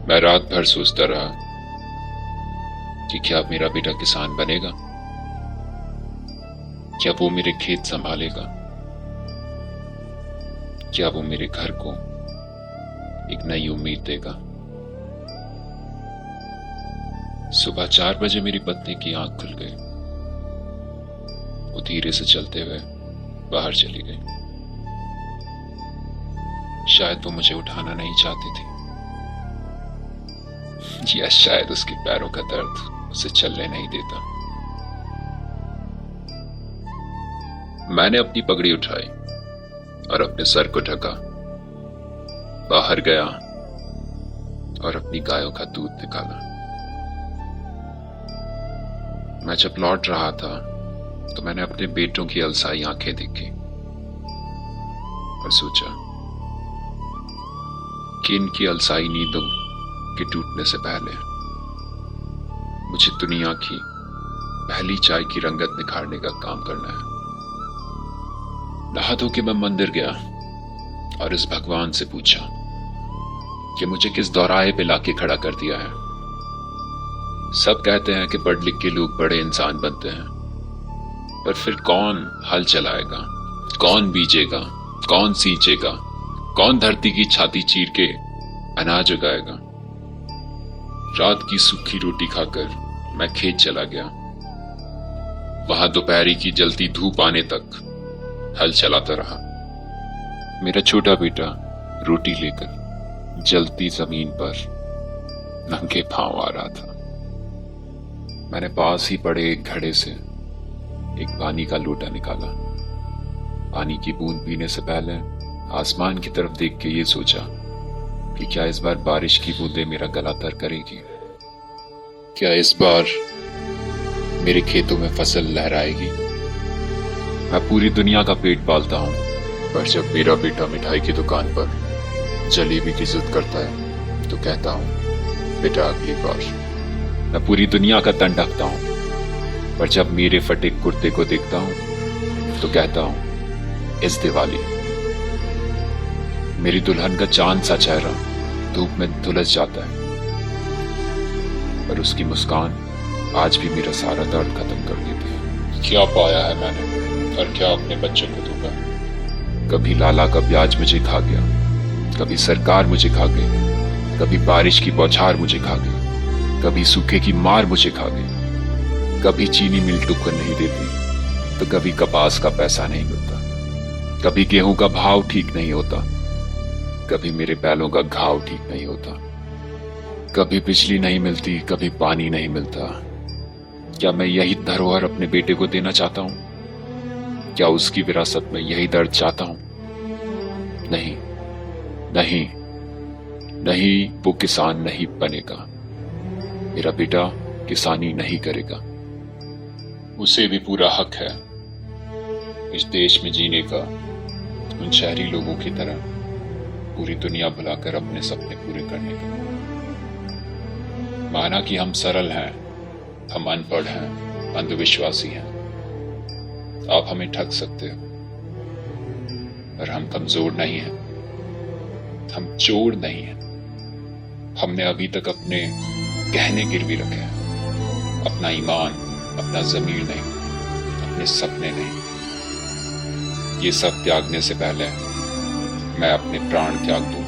मैं रात भर सोचता रहा कि क्या मेरा बेटा किसान बनेगा, क्या वो मेरे खेत संभालेगा, क्या वो मेरे घर को एक नई उम्मीद देगा। सुबह 4 बजे मेरी पत्नी की आंख खुल गई। वो धीरे से चलते हुए बाहर चली गई। शायद वो मुझे उठाना नहीं चाहती थी, या शायद उसके पैरों का दर्द उसे चलने नहीं देता। मैंने अपनी पगड़ी उठाई और अपने सर को ढका, बाहर गया और अपनी गायों का दूध निकाला। मैं जब लौट रहा था तो मैंने अपने बेटों की अलसाई आंखें देखी और सोचा कि इनकी अलसाई नींदों के टूटने से पहले मुझे दुनिया की पहली चाय की रंगत निखारने का काम करना है। नहा धो के मैं मंदिर गया और इस भगवान से पूछा कि मुझे किस दौराहे पे लाके खड़ा कर दिया है। सब कहते हैं कि पढ़ लिख के लोग बड़े इंसान बनते हैं, पर फिर कौन हल चलाएगा, कौन बीजेगा, कौन सींचेगा, कौन धरती की छाती चीर के अनाज उगाएगा। रात की सूखी रोटी खाकर मैं खेत चला गया। वहां दोपहरी की जलती धूप आने तक हल चलाता रहा। मेरा छोटा बेटा रोटी लेकर जलती जमीन पर नंगे पांव आ रहा था। मैंने पास ही पड़े एक घड़े से एक पानी का लोटा निकाला। पानी की बूंद पीने से पहले आसमान की तरफ देख के ये सोचा कि क्या इस बार बारिश की बूंदें मेरा गला तर करेगी, क्या इस बार मेरे खेतों में फसल लहराएगी। मैं पूरी दुनिया का पेट पालता हूं, पर जब मेरा बेटा मिठाई की दुकान पर जलेबी की जिद करता है तो कहता हूं बेटा अगली बार। मैं पूरी दुनिया का तन ढकता हूं, पर जब मेरे फटे कुर्ते को देखता हूं तो कहता हूं इस दिवाली। मेरी दुल्हन का चांद सा चेहरा धूप में धुलस जाता है, पर उसकी मुस्कान आज भी मेरा सारा दर्द खत्म कर देती है। क्या पाया है मैंने और क्या अपने बच्चों को दूंगा। कभी लाला का ब्याज मुझे खा गया, कभी सरकार मुझे खा गई, कभी बारिश की बौछार मुझे खा गई, कभी सूखे की मार मुझे खा गई। कभी चीनी मिल टुक्कर नहीं देती तो कभी कपास का पैसा नहीं मिलता, कभी गेहूं का भाव ठीक नहीं होता, कभी मेरे बैलों का घाव ठीक नहीं होता, कभी बिजली नहीं मिलती, कभी पानी नहीं मिलता। क्या मैं यही धरोहर अपने बेटे को देना चाहता हूं? क्या उसकी विरासत में यही दर्द चाहता हूं? नहीं नहीं नहीं, वो किसान नहीं बनेगा। मेरा बेटा किसानी नहीं करेगा। उसे भी पूरा हक है इस देश में जीने का, उन शहरी लोगों की तरह पूरी दुनिया बुलाकर अपने सपने पूरे करने का। माना कि हम सरल हैं, हम अनपढ़ हैं, अंधविश्वासी हैं, आप हमें ठग सकते हो, पर हम कमजोर नहीं हैं, हम चोर नहीं हैं। हमने अभी तक अपने गहने गिरवी रखे हैं, अपना ईमान, अपना ज़मीर नहीं, अपने सपने नहीं। ये सब त्यागने से पहले मैं अपने प्राण त्याग दूं।